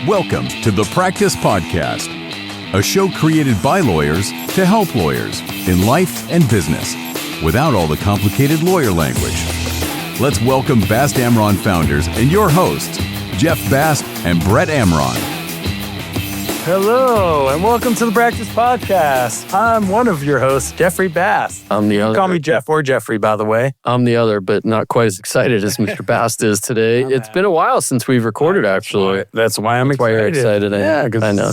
Welcome to the Practice Podcast, a show created by lawyers to help lawyers in life and business without all the complicated lawyer language. Let's welcome Bast Amron founders and your hosts, Jeff Bast and Brett Amron. Hello, and welcome to the Practice Podcast. I'm one of your hosts, Jeffrey Bast. I'm the other. Call me Jeff or Jeffrey, by the way. I'm the other, but not quite as excited as Mr. Bast is today. It's been a while since we've recorded, actually. That's why I'm excited. Why you're excited. I know.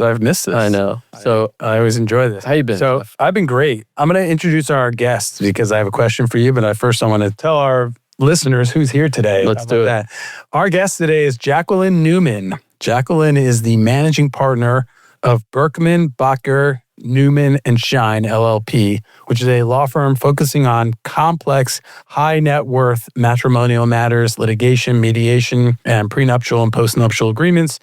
I've missed this. I know. So I always enjoy this. How you been? So I've been great. I'm going to introduce our guests because I have a question for you, but I want to tell our listeners who's here today. Let's do it. Our guest today is Jacqueline Newman. Jacqueline is the managing partner of Berkman, Bottger, Newman, and Schein, LLP, which is a law firm focusing on complex, high net worth matrimonial matters, litigation, mediation, and prenuptial and postnuptial agreements.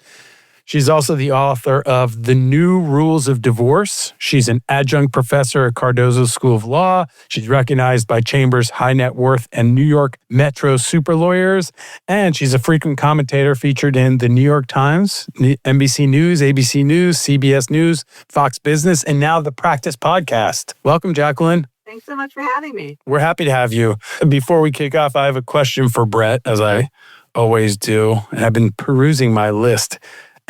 She's also the author of The New Rules of Divorce. She's an adjunct professor at Cardozo School of Law. She's recognized by Chambers High Net Worth and New York Metro Super Lawyers. And she's a frequent commentator featured in the New York Times, NBC News, ABC News, CBS News, Fox Business, and now the Practice Podcast. Welcome, Jacqueline. Thanks so much for having me. We're happy to have you. Before we kick off, I have a question for Brett, as I always do. And I've been perusing my list.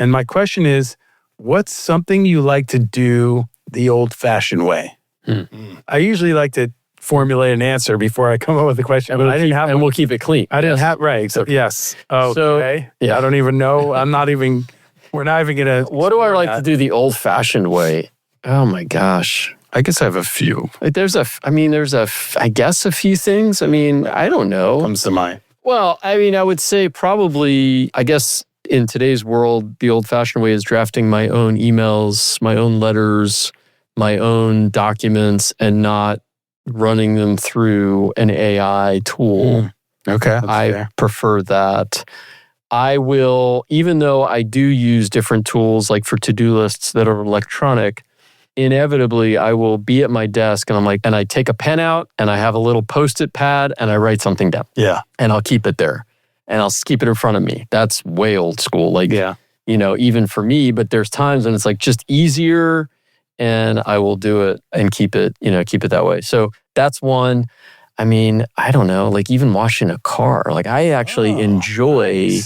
And my question is, what's something you like to do the old-fashioned way? I usually like to formulate an answer before I come up with a question, but I didn't have and we'll keep it clean. I didn't have, right. So, yes. Okay. So, yeah. I don't even know. we're not even going to. What do I like to do the old-fashioned way? Oh my gosh. I guess I have a few. There's a few things. I don't know. Comes to mind. Well, I would say probably, in today's world, the old-fashioned way is drafting my own emails, my own letters, my own documents, and not running them through an AI tool. Okay. I prefer that. I will, even though I do use different tools, like for to-do lists that are electronic, inevitably I will be at my desk and I take a pen out and I have a little Post-it pad and I write something down. Yeah. And I'll keep it there. And I'll keep it in front of me. That's way old school. Even for me, but there's times when it's just easier and I will do it and keep it that way. So that's one. I don't know, even washing a car. I actually enjoy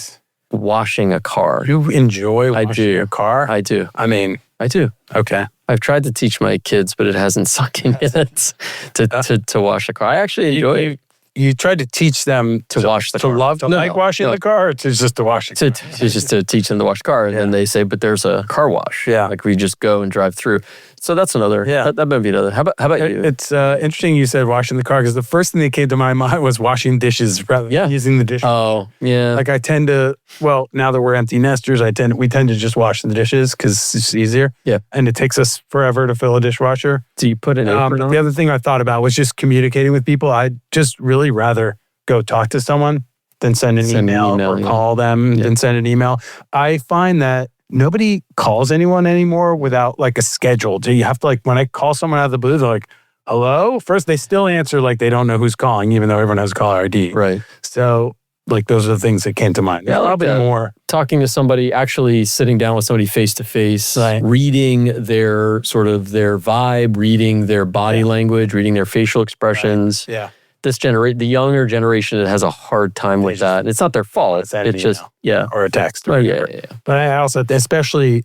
washing a car. You enjoy washing a car? I do. I do. Okay. I've tried to teach my kids, but it hasn't sunk in yet to wash a car. I actually enjoy it. You tried to teach them to wash the car. Like washing the car, or to just to wash the car? Just to teach them to wash the car. And then they say, but there's a car wash. Yeah. We just go and drive through. So that's another. Yeah. That might be another. How about you? It's interesting you said washing the car, because the first thing that came to my mind was washing dishes rather than using the dishwasher. Oh, yeah. I tend to, now that we're empty nesters, we tend to just wash the dishes because it's easier. Yeah. And it takes us forever to fill a dishwasher. Do you put an apron on? The other thing I thought about was just communicating with people. I'd just really rather go talk to someone than send an email or call them than send an email. I find that nobody calls anyone anymore without a schedule. Do you have to when I call someone out of the blue, they're like, hello? First, they still answer they don't know who's calling, even though everyone has caller ID. Right. So those are the things that came to mind. Yeah, probably more. Talking to somebody, actually sitting down with somebody face to face, reading their sort of their vibe, reading their body language, reading their facial expressions. Right. Yeah. The younger generation that has a hard time with that. It's not their fault. It's just, or a text. Or yeah. But I also, especially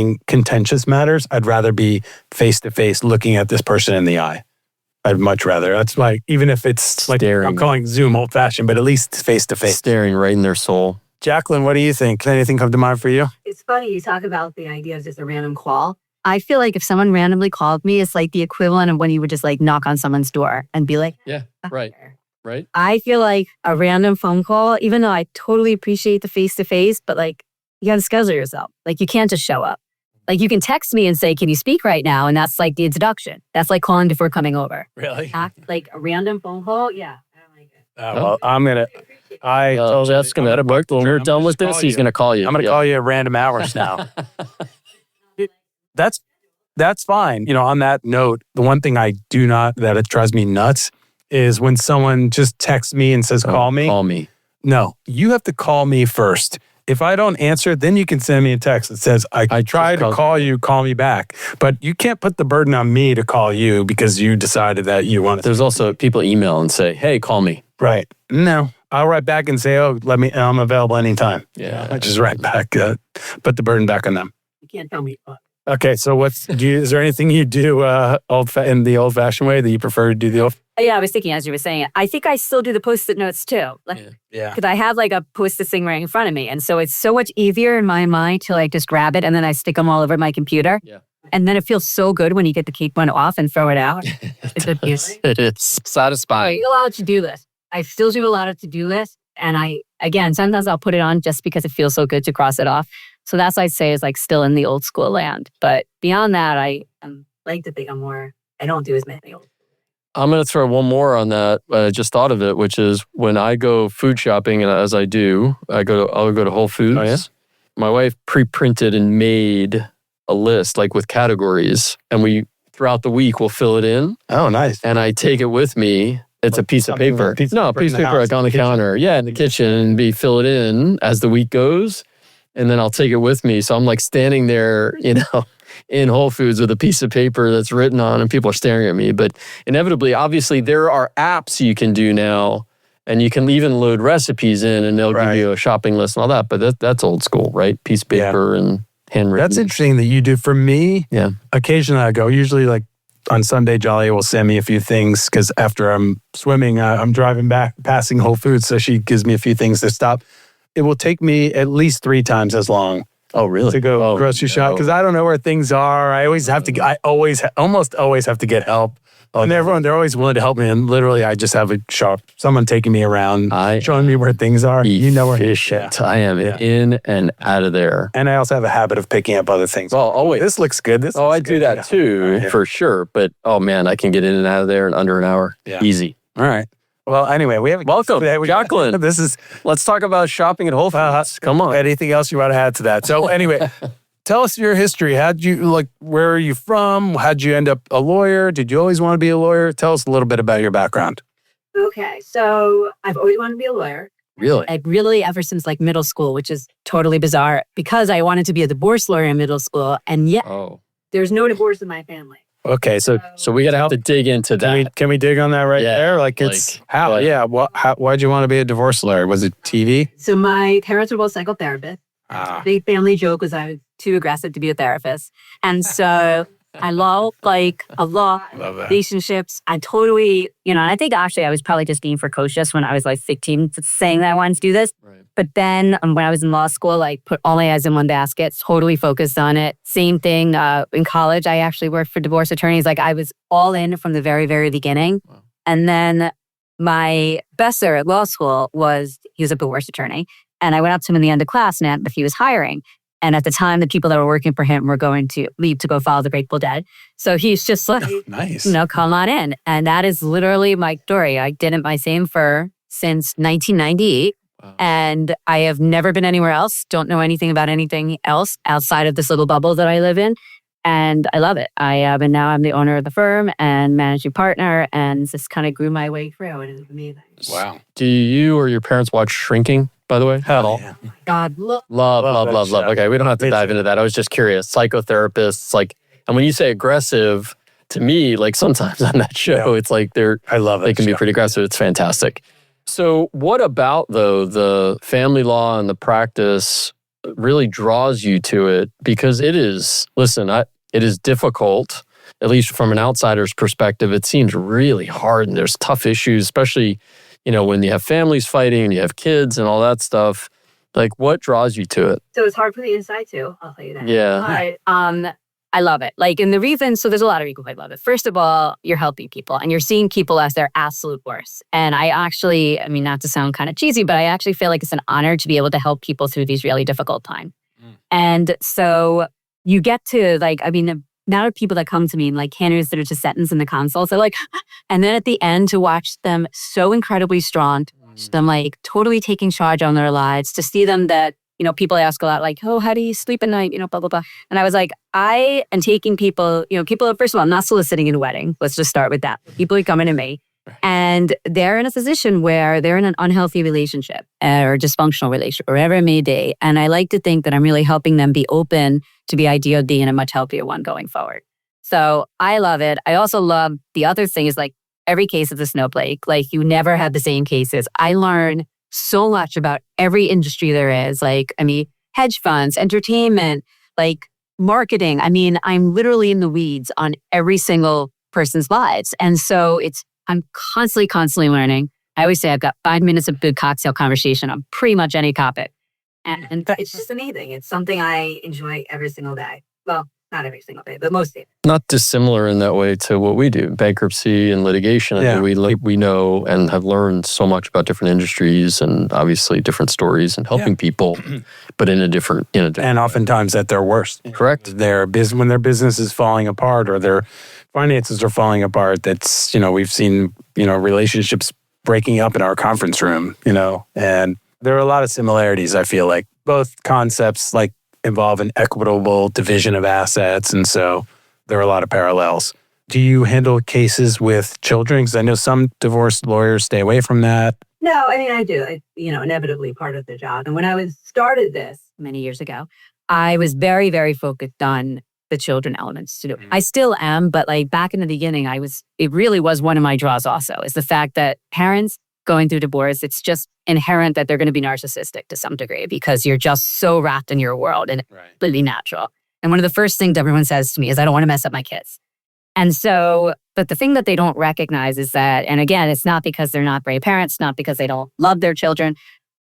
in contentious matters, I'd rather be face to face looking at this person in the eye. I'd much rather. That's even if it's staring. I'm calling Zoom old fashioned, but at least face to face. Staring right in their soul. Jacqueline, what do you think? Can anything come to mind for you? It's funny you talk about the idea of just a random call. I feel like if someone randomly called me, it's the equivalent of when you would just knock on someone's door and be like, yeah, right. I feel like a random phone call, even though I totally appreciate the face-to-face, but you got to schedule yourself. You can't just show up. You can text me and say, can you speak right now? And that's the introduction. That's calling before coming over. Really? A random phone call? Yeah, I don't like it. Well, I'm going to... that's going to work. When we're done with this, he's going to call you. I'm going to call you at random hours now. That's fine. On that note, the one thing that it drives me nuts is when someone just texts me and says, call me. Call me. No, you have to call me first if I don't answer, then you can send me a text that says, I tried to call you, call me back. But you can't put the burden on me to call you because you decided that you want to. There's also people email and say, hey, call me. Right. No, I'll write back and say, I'm available anytime. Yeah. I just write back, put the burden back on them. You can't tell me. Okay, so is there anything you do in the old-fashioned way that you prefer to do the old? Yeah, I was thinking as you were saying it. I think I still do the Post-it notes too. Yeah. Because I have like a Post-it thing right in front of me. And so it's so much easier in my mind to like just grab it and then I stick them all over my computer. Yeah. And then it feels so good when you get to keep one off and throw it out. It's a feeling. It is satisfying. You're allowed to do this. I still do a lot of to-do lists. And sometimes I'll put it on just because it feels so good to cross it off. So that's, I'd say, is like still in the old school land. But beyond that, I like to think I don't do as many old. I'm going to throw one more on that. I just thought of it, which is when I go food shopping, and as I do, I'll go to Whole Foods. Oh, yeah? My wife pre-printed and made a list like with categories, and throughout the week we'll fill it in. Oh, nice. And I take it with me. It's a piece of paper. A piece of paper like on the counter. Yeah, in the kitchen, and fill it in as the week goes. And then I'll take it with me. So I'm like standing there, in Whole Foods with a piece of paper that's written on and people are staring at me. But inevitably, obviously, there are apps you can do now and you can even load recipes in and they'll give you a shopping list and all that. But that's old school, right? Piece of paper and handwritten. That's interesting that you do. For me, yeah. Occasionally I go, usually like on Sunday, Jolly will send me a few things because after I'm swimming, I'm driving back, passing Whole Foods. So she gives me a few things to stop. It will take me at least 3 times as long. Oh, really? To go grocery shop because I don't know where things are. I always have to. Almost always have to get help. And they're always willing to help me. And literally, I just have someone taking me around, showing me where things are. You know where. Efficient. I am in and out of there. And I also have a habit of picking up other things. Well, always. This looks good. I do that too, for sure. But oh man, I can get in and out of there in under an hour. Yeah. Easy. All right. Well, anyway, welcome, Jacqueline. Let's talk about shopping at Whole Foods. Come on. Anything else you want to add to that? So anyway, tell us your history. Where are you from? How'd you end up a lawyer? Did you always want to be a lawyer? Tell us a little bit about your background. Okay, so I've always wanted to be a lawyer. Really? Really ever since like middle school, which is totally bizarre because I wanted to be a divorce lawyer in middle school, and yet there's no divorce in my family. Okay, so we gotta have to dig into that. Can we dig on that there? How? Yeah. Why'd you want to be a divorce lawyer? Was it TV? So my parents were both psychotherapists. Big family joke was I was too aggressive to be a therapist, and so I love relationships. I totally, and I think actually I was probably just being precocious when I was like 15, saying that I wanted to do this. Right. But then when I was in law school, I put all my eggs in one basket, totally focused on it. Same thing in college. I actually worked for divorce attorneys. Like I was all in from the very, very beginning. Wow. And then my besser at law school he was a divorce attorney. And I went up to him in the end of class and asked if he was hiring. And at the time, the people that were working for him were going to leave to go follow the Grateful Dead. So he's just like, nice. Come on in. And that is literally my story. I did my same firm since 1998. Wow. And I have never been anywhere else. Don't know anything about anything else outside of this little bubble that I live in. And I love it. And now I'm the owner of the firm and managing partner. And just kind of grew my way through. And it was amazing. Wow. Do you or your parents watch Shrinking, by the way? At all? Yeah. God, love. Okay, we don't have to dive into that. I was just curious. Psychotherapists, and when you say aggressive, to me, like sometimes on that show, it's like I love it. They can be pretty aggressive. It's fantastic. So what about, though, the family law and the practice really draws you to it? Because it is, it is difficult, at least from an outsider's perspective. It seems really hard and there's tough issues, especially, when you have families fighting and you have kids and all that stuff. Like, what draws you to it? So it's hard for the inside, too. I'll tell you that. Yeah. But, I love it. And the reason, so there's a lot of reasons I love it. First of all, you're helping people and you're seeing people as their absolute worst. And I actually, not to sound kind of cheesy, but I actually feel like it's an honor to be able to help people through these really difficult times. And so you get to the amount of people that come to me and candidates that are just sentenced in the consults, they're and then at the end to watch them so incredibly strong, to watch them totally taking charge on their lives, to see them that, people ask a lot oh, how do you sleep at night? Blah, blah, blah. And I was I am taking people, first of all, I'm not soliciting in a wedding. Let's just start with that. People are coming to me And they're in a position where they're in an unhealthy relationship or dysfunctional relationship, wherever it may be. And I like to think that I'm really helping them be open to the idea of being in a much healthier one going forward. So I love it. I also love the other thing is like every case is a snowflake. Like you never have the same cases. I learn so much about every industry there is. Like, I mean, hedge funds, entertainment, like marketing. I mean, I'm literally in the weeds on every single person's lives. And so I'm constantly learning. I always say I've got 5 minutes of good cocktail conversation on pretty much any topic. And it's just amazing. It's something I enjoy every single day. Well, not every single day, but most days. Not dissimilar in that way to what we do. Bankruptcy and litigation. I think we know and have learned so much about different industries and obviously different stories and helping people, but in a different and oftentimes at their worst. Correct. When their business is falling apart or their finances are falling apart, that's, we've seen, relationships breaking up in our conference room, and there are a lot of similarities, I feel like. Both concepts like involve an equitable division of assets, and so there are a lot of parallels. Do you handle cases with children? Because I know some divorce lawyers stay away from that. No, I mean, I do. Inevitably part of the job. And when I started this many years ago, I was very, very focused on the children elements to do. I still am, but like back in the beginning, it really was one of my draws also, is the fact that parents going through divorce, it's just inherent that they're going to be narcissistic to some degree because you're just so wrapped in your world and it's completely natural. And one of the first things everyone says to me is, I don't want to mess up my kids. And so, but the thing that they don't recognize is that, and again, it's not because they're not brave parents, not because they don't love their children,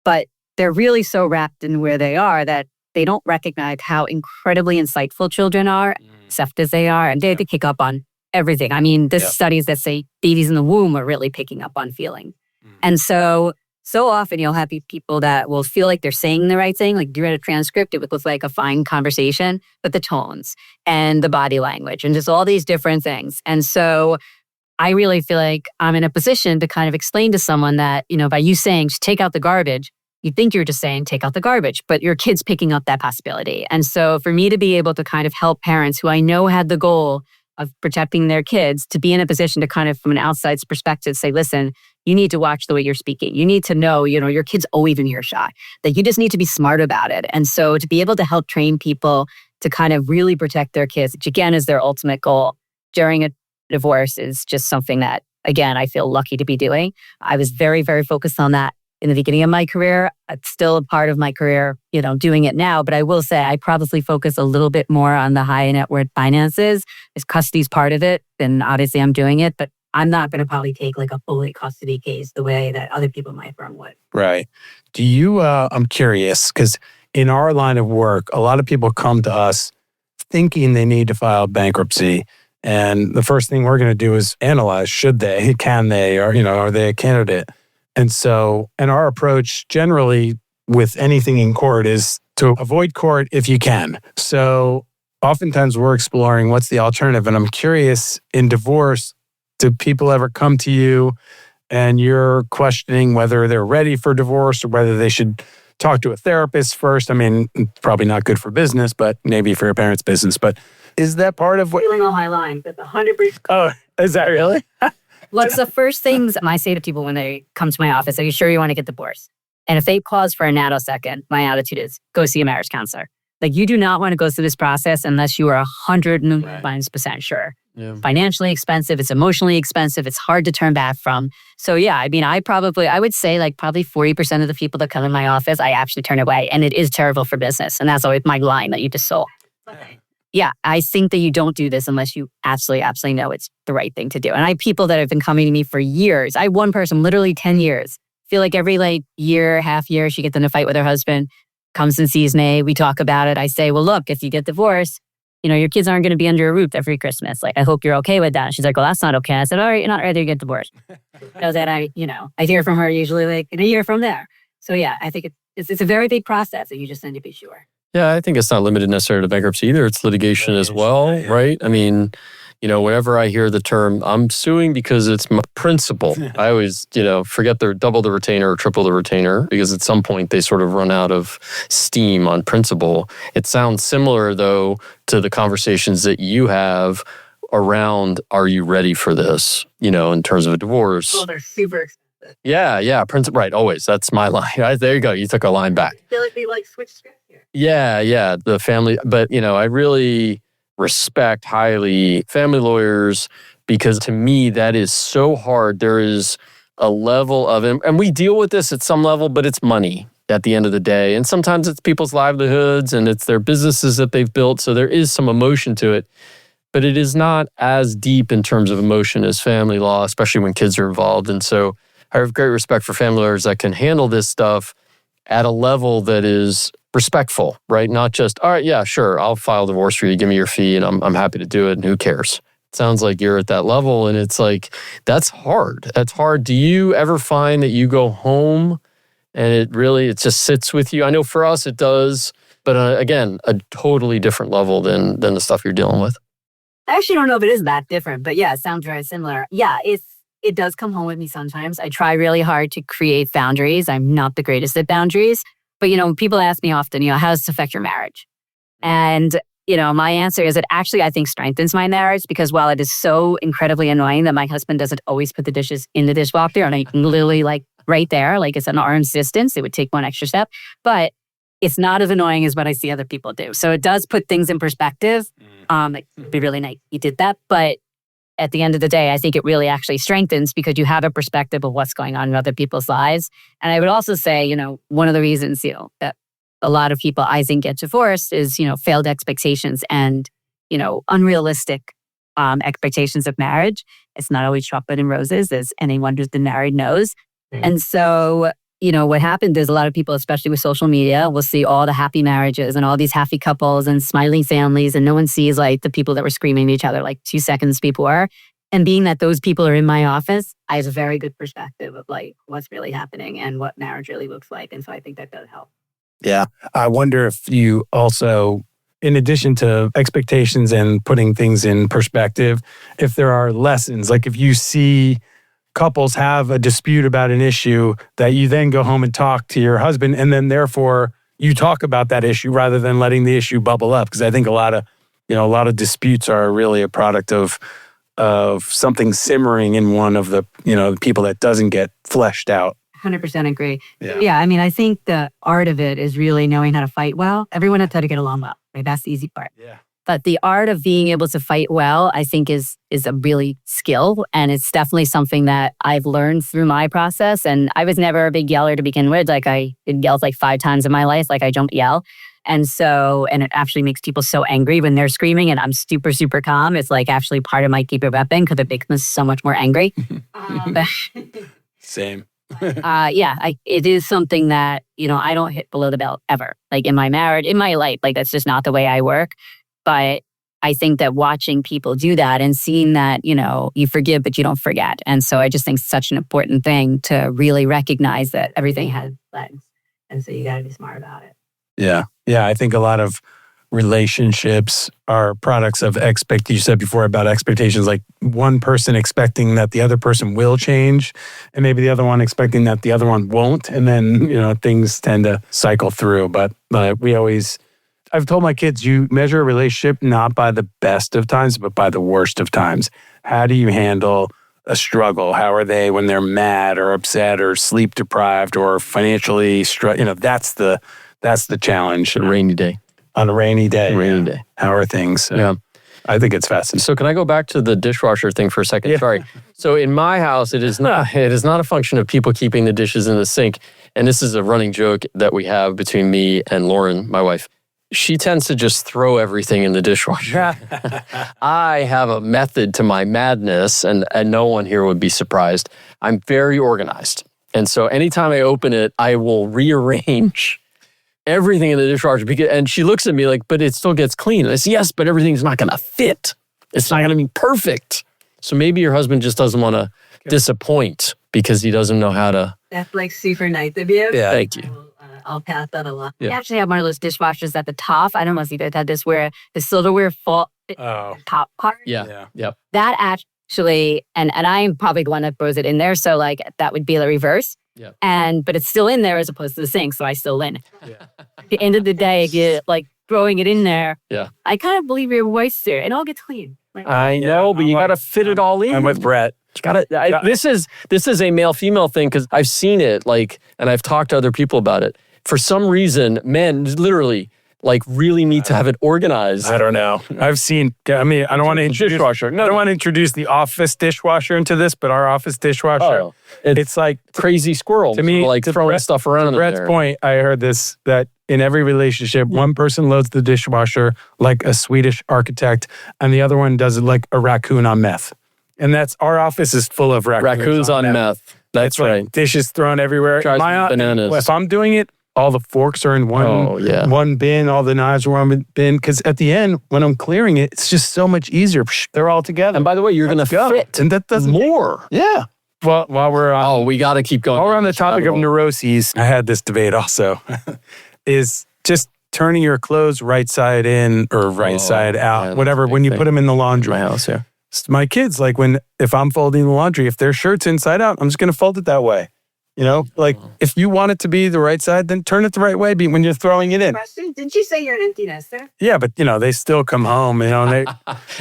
but they're really so wrapped in where they are that they don't recognize how incredibly insightful children are, soft as they are, and they pick up on everything. I mean, there's studies that say babies in the womb are really picking up on feeling. And so often you'll have people that will feel like they're saying the right thing. Like you read a transcript, it would look like a fine conversation, but the tones and the body language and just all these different things. And so I really feel like I'm in a position to kind of explain to someone that, by you saying, take out the garbage, you think you're just saying, take out the garbage, but your kid's picking up that possibility. And so for me to be able to kind of help parents who I know had the goal of protecting their kids to be in a position to kind of, from an outside perspective, say, listen, you need to watch the way you're speaking. You need to know, your kid's always in earshot, that you just need to be smart about it. And so to be able to help train people to kind of really protect their kids, which again is their ultimate goal during a divorce, is just something that, again, I feel lucky to be doing. I was very, very focused on that in the beginning of my career. It's still a part of my career, doing it now. But I will say I probably focus a little bit more on the high net worth finances. Is custody's part of it, then obviously I'm doing it. But I'm not going to probably take like a fully custody case the way that other people in my firm would. Right. Do you, I'm curious, because in our line of work, a lot of people come to us thinking they need to file bankruptcy. And the first thing we're going to do is analyze, should they, can they, or, are they a candidate? And so, and our approach generally with anything in court is to avoid court if you can. So oftentimes we're exploring what's the alternative. And I'm curious, in divorce, do people ever come to you and you're questioning whether they're ready for divorce or whether they should talk to a therapist first? I mean, probably not good for business, but maybe for your parents' business. But is that part of what... Feeling on my line, but 100%. Oh, is that really? What's the first things I say to people when they come to my office? Are you sure you want to get divorced? And if they pause for a nanosecond, my attitude is, go see a marriage counselor. Like, you do not want to go through this process unless you are 100% sure. Yeah. Financially expensive, it's emotionally expensive, it's hard to turn back from. So yeah, I mean, I would say like probably 40% of the people that come in my office, I actually turn away. And it is terrible for business. And that's always my line that you just sold. Okay. Yeah, I think that you don't do this unless you absolutely know it's the right thing to do. And I have people that have been coming to me for years. I have one person, literally 10 years. Feel like every year, half year, she gets in a fight with her husband, comes and sees me. We talk about it. I say, well, look, if you get divorced, your kids aren't going to be under your roof every Christmas. Like, I hope you're okay with that. She's like, well, that's not okay. I said, all right, you're not ready to get divorced. So that I hear from her usually like in a year from there. So yeah, I think it's a very big process and you just need to be sure. Yeah, I think it's not limited necessarily to bankruptcy either. It's litigation as well, right? I mean, whenever I hear the term, I'm suing because it's my principal, I always, forget the double the retainer or triple the retainer, because at some point they sort of run out of steam on principal. It sounds similar, though, to the conversations that you have around, are you ready for this? In terms of a divorce. Well, they're super expensive. Yeah. Right. Always. That's my line. Right, there you go. You took a line back. I feel like we switched scripts here. Yeah. The family. But, I really respect highly family lawyers because to me, that is so hard. There is a level of, and we deal with this at some level, but it's money at the end of the day. And sometimes it's people's livelihoods and it's their businesses that they've built. So there is some emotion to it, but it is not as deep in terms of emotion as family law, especially when kids are involved. And so I have great respect for family lawyers that can handle this stuff at a level that is respectful, right? Not just, all right, yeah, sure, I'll file divorce for you, give me your fee, and I'm happy to do it, and who cares? It sounds like you're at that level, and it's like, that's hard. That's hard. Do you ever find that you go home and it just sits with you? I know for us it does, but again, a totally different level than the stuff you're dealing with. I actually don't know if it is that different, but yeah, it sounds very similar. Yeah, it does come home with me sometimes. I try really hard to create boundaries. I'm not the greatest at boundaries, but people ask me often, how does this affect your marriage? And my answer is it actually, I think, strengthens my marriage because while it is so incredibly annoying that my husband doesn't always put the dishes in the dishwasher and I literally right there, it's an arm's distance, it would take one extra step, but it's not as annoying as what I see other people do. So it does put things in perspective. It would be really nice you did that, but at the end of the day, I think it really actually strengthens because you have a perspective of what's going on in other people's lives. And I would also say, one of the reasons, that a lot of people I think get divorced is, failed expectations and, unrealistic expectations of marriage. It's not always chocolate and roses, as anyone who's been married knows. And so, what happened is a lot of people, especially with social media, will see all the happy marriages and all these happy couples and smiling families. And no one sees the people that were screaming at each other 2 seconds before. And being that those people are in my office, I have a very good perspective of what's really happening and what marriage really looks like. And so I think that does help. Yeah. I wonder if you also, in addition to expectations and putting things in perspective, if there are lessons, if you see couples have a dispute about an issue that you then go home and talk to your husband and then therefore you talk about that issue rather than letting the issue bubble up. Because I think a lot of disputes are really a product of something simmering in one of the, the people that doesn't get fleshed out. 100% agree. Yeah. I think the art of it is really knowing how to fight well. Everyone knows how to get along well. Right? That's the easy part. Yeah. But the art of being able to fight well, I think is a really skill. And it's definitely something that I've learned through my process. And I was never a big yeller to begin with. I yelled 5 times in my life. I don't yell. And it actually makes people so angry when they're screaming and I'm super, super calm. It's actually part of my secret weapon because it makes me so much more angry. Same. It is something that, I don't hit below the belt ever. In my marriage, in my life, that's just not the way I work. But I think that watching people do that and seeing that, you forgive, but you don't forget. And so I just think it's such an important thing to really recognize that everything has legs. And so you got to be smart about it. Yeah. Yeah. I think a lot of relationships are products of you said before about expectations, one person expecting that the other person will change and maybe the other one expecting that the other one won't. And then, things tend to cycle through. But I've told my kids, you measure a relationship not by the best of times, but by the worst of times. How do you handle a struggle? How are they when they're mad or upset or sleep deprived or financially that's the challenge. A rainy day. On a rainy day. Rainy day. How are things? Yeah. I think it's fascinating. So can I go back to the dishwasher thing for a second? Yeah. Sorry. So in my house, it is not a function of people keeping the dishes in the sink. And this is a running joke that we have between me and Lauren, my wife. She tends to just throw everything in the dishwasher. I have a method to my madness, and no one here would be surprised. I'm very organized. And so anytime I open it, I will rearrange everything in the dishwasher. And she looks at me but it still gets clean. And I say, yes, but everything's not going to fit. It's not going to be perfect. So maybe your husband just doesn't want to disappoint because he doesn't know how to. That's super nice of you. Yeah. Thank you. I'll pass that along. Yeah. We actually have one of those dishwashers at the top. I don't know if you guys had this where the silverware top part. Yeah. Yep. That actually, and I'm probably the one that throws it in there. So that would be the reverse. Yeah. But it's still in there as opposed to the sink. So I still in. Yeah. At the end of the day, throwing it in there. Yeah. I kind of believe your wife's there. It all gets clean. Right? I know, but you got to fit it all in. I'm with Brett. This is a male-female thing because I've seen it, and I've talked to other people about it. For some reason, men literally really need to have it organized. I don't know. I've seen. I mean, I don't want to introduce dishwasher. I don't want to introduce the office dishwasher into this, but our office dishwasher, it's like crazy squirrels. to me, throwing stuff around in Brett's there. point, I heard this that in every relationship, one person loads the dishwasher like a Swedish architect, and the other one does it like a raccoon on meth. And that's our office is full of Raccoons on meth. That's right. Like dishes thrown everywhere. Drives me bananas. If I'm doing it, all the forks are in one bin, all the knives are in one bin. Because at the end, when I'm clearing it, it's just so much easier. They're all together. And by the way, you're going to fit and that doesn't more. Yeah. Well, while we're on, we got to keep going. while we're on the topic of neuroses, I had this debate also, is just turning your clothes right side in or right side out, whatever, when you put them in the laundry. My house, yeah. My kids, if I'm folding the laundry, if their shirt's inside out, I'm just going to fold it that way. If you want it to be the right side, then turn it the right way when you're throwing it in. Question? Didn't you say you're an empty nester? Yeah, but they still come home. And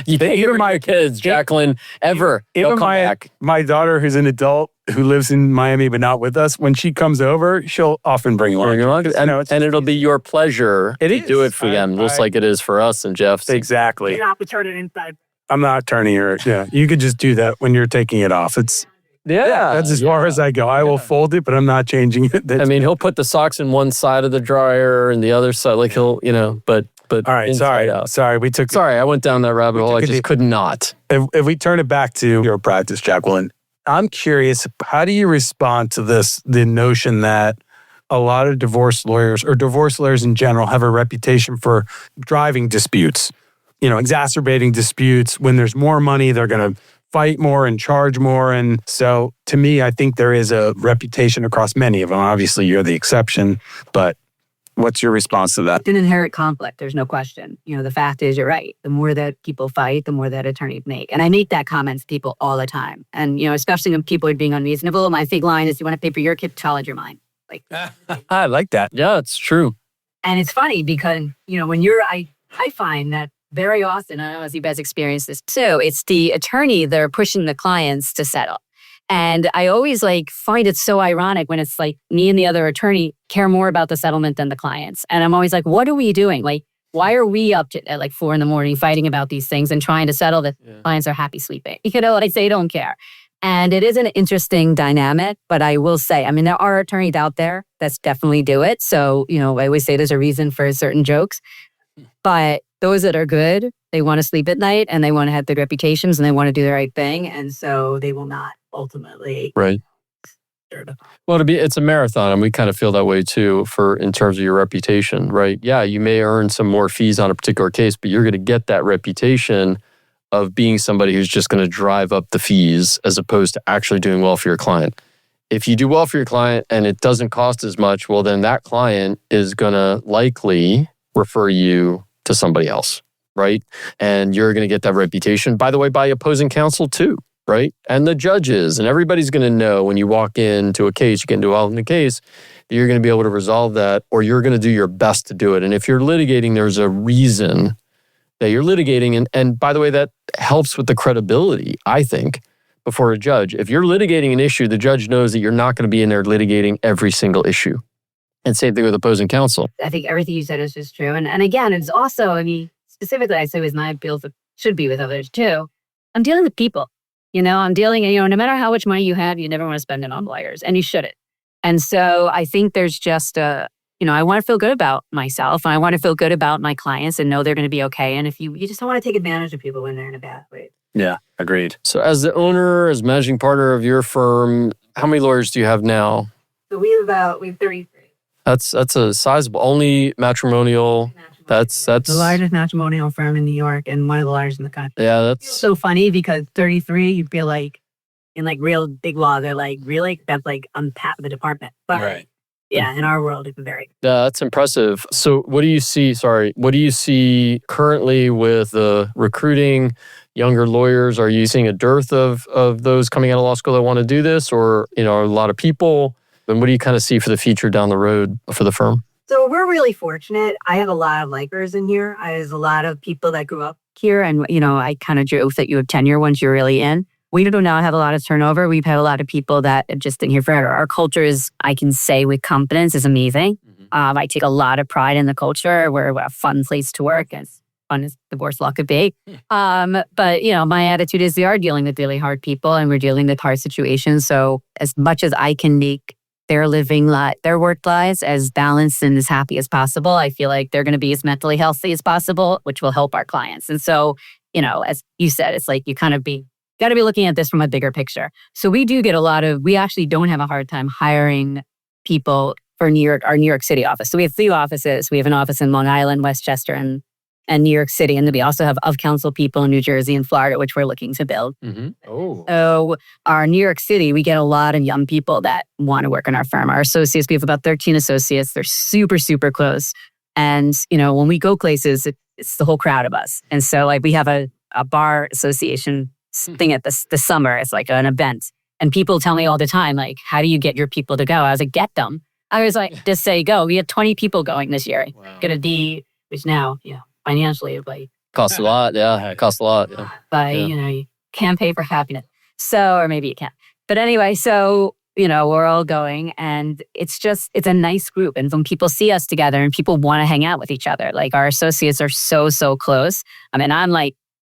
Even my kids, Jacqueline, ever. Even back. my daughter, who's an adult who lives in Miami but not with us, when she comes over, she'll often bring laundry. And it'll be your pleasure to do it for them, just like it is for us and Jeff's. Exactly. You're not to turn it inside. I'm not turning her. Yeah, you could just do that when you're taking it off. That's as far as I go. I will fold it, but I'm not changing it. He'll put the socks in one side of the dryer and the other side. But all right. Sorry. I went down that rabbit hole. I just could not. If we turn it back to your practice, Jacqueline, I'm curious, how do you respond to the notion that a lot of divorce lawyers or divorce lawyers in general have a reputation for driving disputes, exacerbating disputes. When there's more money, they're going to fight more and charge more. And so to me, I think there is a reputation across many of them. Obviously, you're the exception, but what's your response to that? It's an inherent conflict. There's no question. The fact is, you're right. The more that people fight, the more that attorneys make. And I make that comment to people all the time. And, especially when people are being unreasonable, my big line is, you want to pay for your kid, challenge your mind. I like that. Yeah, it's true. And it's funny because, when I find that very often, I don't know if you guys experience this too, it's the attorney that are pushing the clients to settle. And I always find it so ironic when it's me and the other attorney care more about the settlement than the clients. And I'm always like, what are we doing? Why are we up at 4 a.m. fighting about these things and trying to settle that clients are happy sleeping? They don't care. And it is an interesting dynamic, but I will say, there are attorneys out there that's definitely do it. So, I always say there's a reason for certain jokes, but those that are good, they want to sleep at night and they want to have good reputations and they want to do the right thing. And so they will not ultimately. Right. Well, it's a marathon, and we kind of feel that way too in terms of your reputation, right? Yeah, you may earn some more fees on a particular case, but you're going to get that reputation of being somebody who's just going to drive up the fees as opposed to actually doing well for your client. If you do well for your client and it doesn't cost as much, well, then that client is going to likely refer you to somebody else, right? And you're going to get that reputation, by the way, by opposing counsel too, right? And the judges, and everybody's going to know when you walk into a case, you get involved in a case, that you're going to be able to resolve that, or you're going to do your best to do it. And if you're litigating, there's a reason that you're litigating. And by the way, that helps with the credibility, I think, before a judge. If you're litigating an issue, the judge knows that you're not going to be in there litigating every single issue. And same thing with opposing counsel. I think everything you said is just true. And again, it's also, specifically I say with my appeals, it should be with others too. I'm dealing with people. I'm dealing, no matter how much money you have, you never want to spend it on lawyers, and you shouldn't. And so I think there's just I want to feel good about myself, and I want to feel good about my clients and know they're going to be okay. And if you just don't want to take advantage of people when they're in a bad way. Yeah, agreed. So as the owner, as managing partner of your firm, how many lawyers do you have now? So we have 33. That's a sizable, only matrimonial. That's the largest matrimonial firm in New York and one of the largest in the country. Yeah, that's so funny because 33, you feel like in real big law, they're really? That's on top of the department. But right. Yeah, in our world, it's very. Yeah, that's impressive. So what do you see currently with the recruiting younger lawyers? Are you seeing a dearth of those coming out of law school that want to do this, or a lot of people? And what do you kind of see for the future down the road for the firm? So we're really fortunate. I have a lot of likers in here. There's a lot of people that grew up here. And, I kind of joke that you have tenure once you're really in. We do not have a lot of turnover. We've had a lot of people that have just been here forever. Our culture is, I can say with confidence, is amazing. I take a lot of pride in the culture. We're a fun place to work, as fun as the worst luck could be. But, my attitude is we are dealing with really hard people and we're dealing with hard situations. So as much as I can make their their work lives as balanced and as happy as possible, I feel like they're going to be as mentally healthy as possible, which will help our clients. And so, as you said, it's like you kind of got to be looking at this from a bigger picture. So we do get we actually don't have a hard time hiring people for our New York City office. So we have 3 offices. We have an office in Long Island, Westchester, and New York City. And then we also have of-council people in New Jersey and Florida, which we're looking to build. Oh. So our New York City, we get a lot of young people that want to work in our firm. Our associates, we have about 13 associates. They're super, super close. And, when we go places, it's the whole crowd of us. And so we have a bar association thing at this summer. It's like an event. And people tell me all the time, how do you get your people to go? I was like, get them. I was like, just say go. We had 20 people going this year. Wow. Get a D, which now, financially, Costs a lot. Yeah, it costs a lot. Yeah. But, you can't pay for happiness. So, or maybe you can. But anyway, so, we're all going and it's a nice group. And when people see us together and people want to hang out with each other, our associates are so, so close. I mean, I'm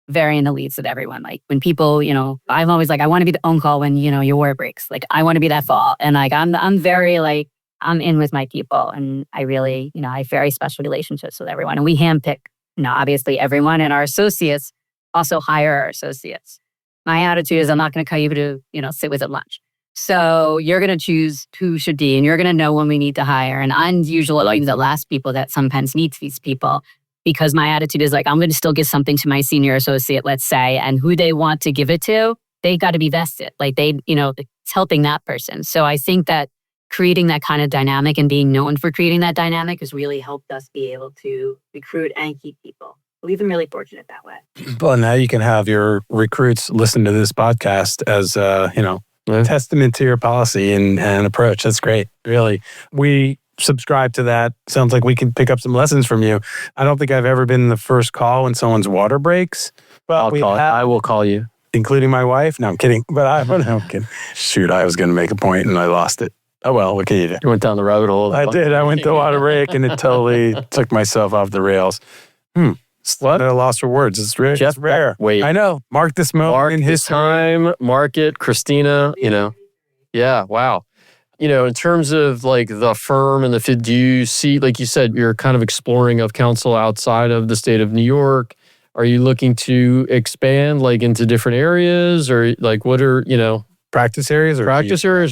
very in the leads with everyone. When people, I'm always I want to be the on call when, your war breaks. I want to be that fall. And I'm very I'm in with my people. And I really, I have very special relationships with everyone. And we handpick, obviously everyone, and our associates also hire our associates. My attitude is I'm not going to call you to, sit with at lunch. So you're going to choose who should be, and you're going to know when we need to hire. And I'm usually the last people that sometimes meets these people, because my attitude is I'm going to still give something to my senior associate, let's say, and who they want to give it to, they got to be vested. It's helping that person. So I think that creating that kind of dynamic and being known for creating that dynamic has really helped us be able to recruit and keep people. We've been really fortunate that way. Well, now you can have your recruits listen to this podcast as, testament to your policy and approach. That's great. Really. We subscribe to that. Sounds like we can pick up some lessons from you. I don't think I've ever been the first call when someone's water breaks. But I will call you. Including my wife? No, I'm kidding. But I'm kidding. Shoot, I was going to make a point and I lost it. Oh, well, what can you do? You went down the rabbit hole. I did. I went to water break and it totally took myself off the rails. What? A loss for words. It's rare. Jeff, it's rare. Wait. I know. Mark this moment in history. Time. Mark it. Christina, Yeah, wow. In terms of the firm and the fit, do you see, like you said, you're kind of exploring of counsel outside of the state of New York. Are you looking to expand into different areas, or what are, practice areas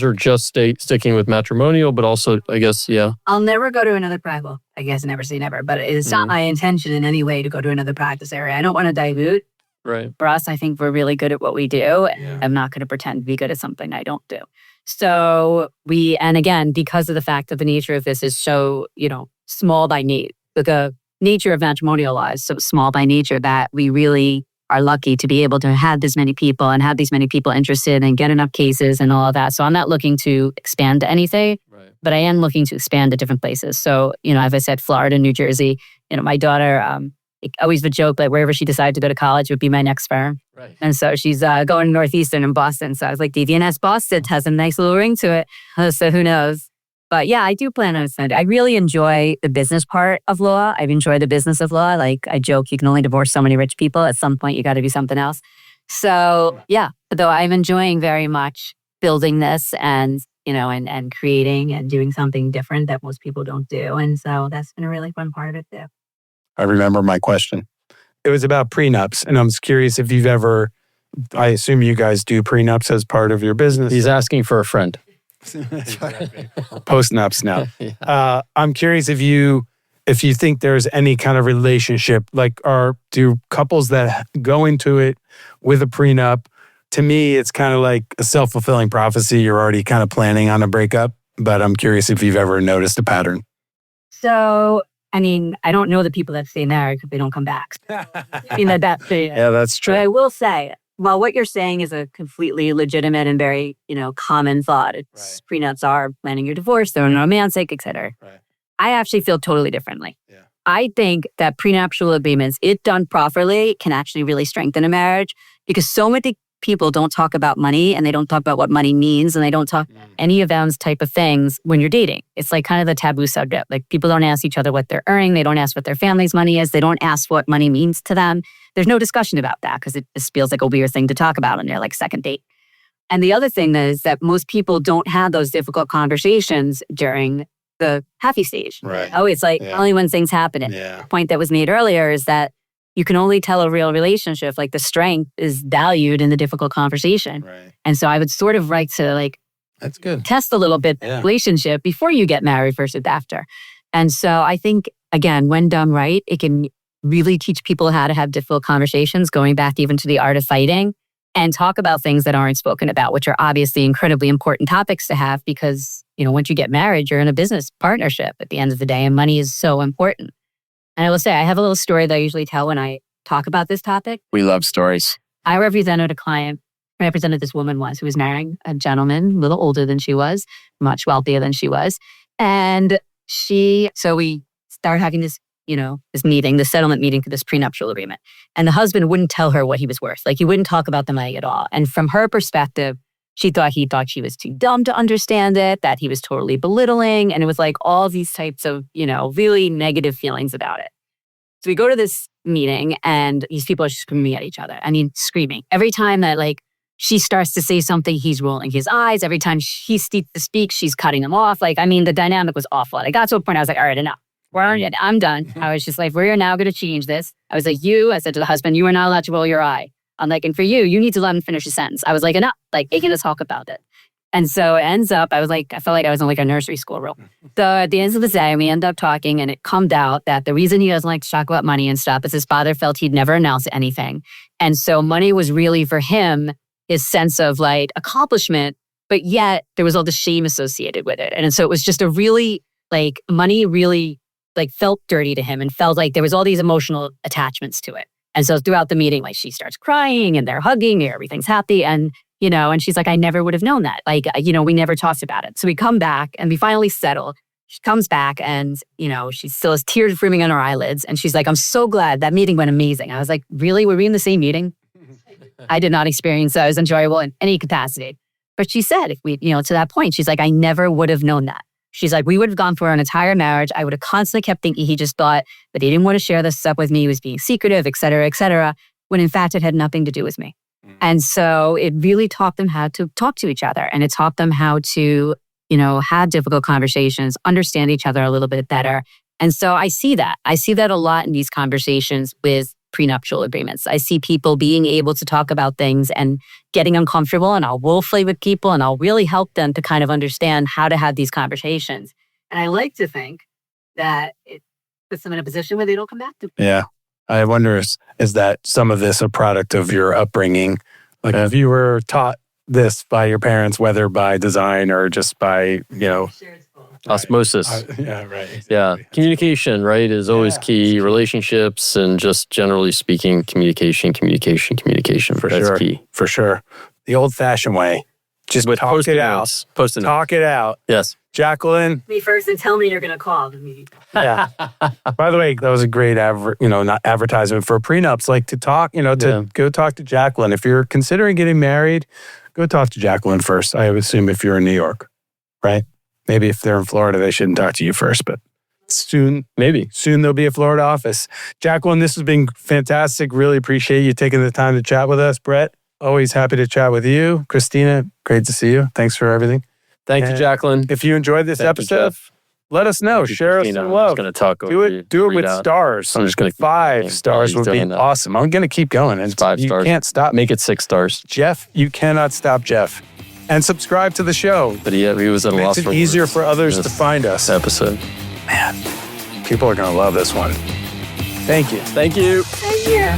or just sticking with matrimonial, but also, I guess, yeah. I'll never go to another practice. Well, I guess never say never, but it's not my intention in any way to go to another practice area. I don't want to dilute. Right. For us, I think we're really good at what we do. Yeah. I'm not going to pretend to be good at something I don't do. So and again, because of the fact that the nature of this is so, small by need, the nature of matrimonial law is so small by nature that we really are lucky to be able to have this many people and have these many people interested and get enough cases and all of that. So I'm not looking to expand to anything, right, but I am looking to expand to different places. So, as I said, Florida, New Jersey, my daughter, always would joke that wherever she decided to go to college would be my next firm. Right. And so she's going to Northeastern in Boston. So I was like, DVNS Boston has a nice little ring to it. So who knows? But yeah, I do plan on sending. I really enjoy the business part of law. I've enjoyed the business of law. I joke, you can only divorce so many rich people. At some point, you got to do something else. So yeah, though I'm enjoying very much building this and, and creating and doing something different that most people don't do. And so that's been a really fun part of it too. I remember my question. It was about prenups. And I'm just curious if you've ever, I assume you guys do prenups as part of your business. He's asking for a friend. Post-nups now. Yeah. I'm curious if you think there's any kind of relationship, do couples that go into it with a prenup, to me, it's kind of like a self-fulfilling prophecy. You're already kind of planning on a breakup, but I'm curious if you've ever noticed a pattern. So, I don't know the people that stay married because they don't come back. Yeah, that's true. But I will say, well, what you're saying is a completely legitimate and very, common thought. Prenups are planning your divorce, they're romantic, et cetera. Right. I actually feel totally differently. Yeah. I think that prenuptial agreements, if done properly, can actually really strengthen a marriage because so many people don't talk about money and they don't talk about what money means and they don't talk any of those type of things when you're dating. It's like kind of the taboo subject. Like people don't ask each other what they're earning. They don't ask what their family's money is. They don't ask what money means to them. There's no discussion about that because it just feels like a weird thing to talk about on their like second date. And the other thing is that most people don't have those difficult conversations during the happy stage. Right. Oh, it's like only when things happen. Yeah. The point that was made earlier is that you can only tell a real relationship, like the strength is valued in the difficult conversation. Right. And so I would sort of like to like That's good. test a little bit the relationship before you get married versus after. And so I think, again, when done right, it can really teach people how to have difficult conversations, going back even to the art of fighting and talk about things that aren't spoken about, which are obviously incredibly important topics to have because, you know, once you get married, you're in a business partnership at the end of the day and money is so important. And I will say, I have a little story that I usually tell when I talk about this topic. We love stories. I represented this woman once who was marrying a gentleman, a little older than she was, much wealthier than she was. And so we started having this, this meeting, the settlement meeting for this prenuptial agreement. And the husband wouldn't tell her what he was worth. Like he wouldn't talk about the money at all. And from her perspective, he thought she was too dumb to understand it, that he was totally belittling. And it was like all these types of, really negative feelings about it. So we go to this meeting and these people are screaming at each other. I mean, screaming. Every time that she starts to say something, he's rolling his eyes. Every time he starts to speak, she's cutting him off. The dynamic was awful. I got to a point, I was like, all right, enough. I'm done. I was just like, we're now going to change this. I was like, I said to the husband, you are not allowed to roll your eye. I'm like, and for you need to let him finish his sentence. I was like, enough. We're going to talk about it. And so it ends up, I felt like I was in a nursery school room. So at the end of the day, we end up talking and it comes out that the reason he doesn't like to talk about money and stuff is his father felt he'd never announce anything. And so money was really for him, his sense of accomplishment, but yet there was all the shame associated with it. And so it was just a really, money really felt dirty to him and felt like there was all these emotional attachments to it. And so throughout the meeting, she starts crying and they're hugging, everything's happy. And, and she's like, I never would have known that. We never talked about it. So we come back and we finally settle. She comes back and, she still has tears brimming on her eyelids. And she's like, I'm so glad that meeting went amazing. I was like, really? Were we in the same meeting? I did not experience that. It was enjoyable in any capacity. But she said, if we, to that point, she's like, I never would have known that. She's like, we would have gone for an entire marriage. I would have constantly kept thinking he just thought that he didn't want to share this stuff with me. He was being secretive, et cetera, when in fact it had nothing to do with me. And so it really taught them how to talk to each other. And it taught them how to, have difficult conversations, understand each other a little bit better. And so I see that. I see that a lot in these conversations with prenuptial agreements. I see people being able to talk about things and getting uncomfortable, and I'll role play with people and I'll really help them to kind of understand how to have these conversations. And I like to think that it puts them in a position where they don't come back to. Yeah. I wonder, is that some of this a product of your upbringing? If you were taught this by your parents, whether by design or just by, osmosis. Yeah, right. Exactly. Yeah. Communication, right, is always key. Relationships and just generally speaking, communication. For That's sure. key. For sure. The old-fashioned way. Just With talk it out. Post-it notes. Talk it out. Yes. Jacqueline. Me first and tell me you're going to call me. Yeah. By the way, that was a great not advertisement for prenups. To talk, go talk to Jacqueline. If you're considering getting married, go talk to Jacqueline first. I would assume if you're in New York, right? Maybe if they're in Florida, they shouldn't talk to you first, but soon there'll be a Florida office. Jacqueline, this has been fantastic. Really appreciate you taking the time to chat with us. Brett, always happy to chat with you. Christina, great to see you. Thanks for everything. Thank you, Jacqueline. If you enjoyed this episode, let us know. Share us some love. I'm just going to talk over you. Do it with stars. I'm just going to 5 stars would be awesome. I'm going to keep going. And 5 stars. You can't stop. Make it 6 stars. Jeff, you cannot stop Jeff. And subscribe to the show. But he was at a loss for words. Makes it easier for others to find us. Episode. Man, people are going to love this one. Thank you. Thank you. Thank you.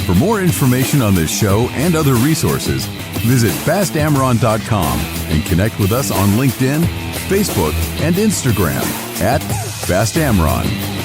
For more information on this show and other resources, visit bastamron.com and connect with us on LinkedIn, Facebook, and Instagram @Bast Amron.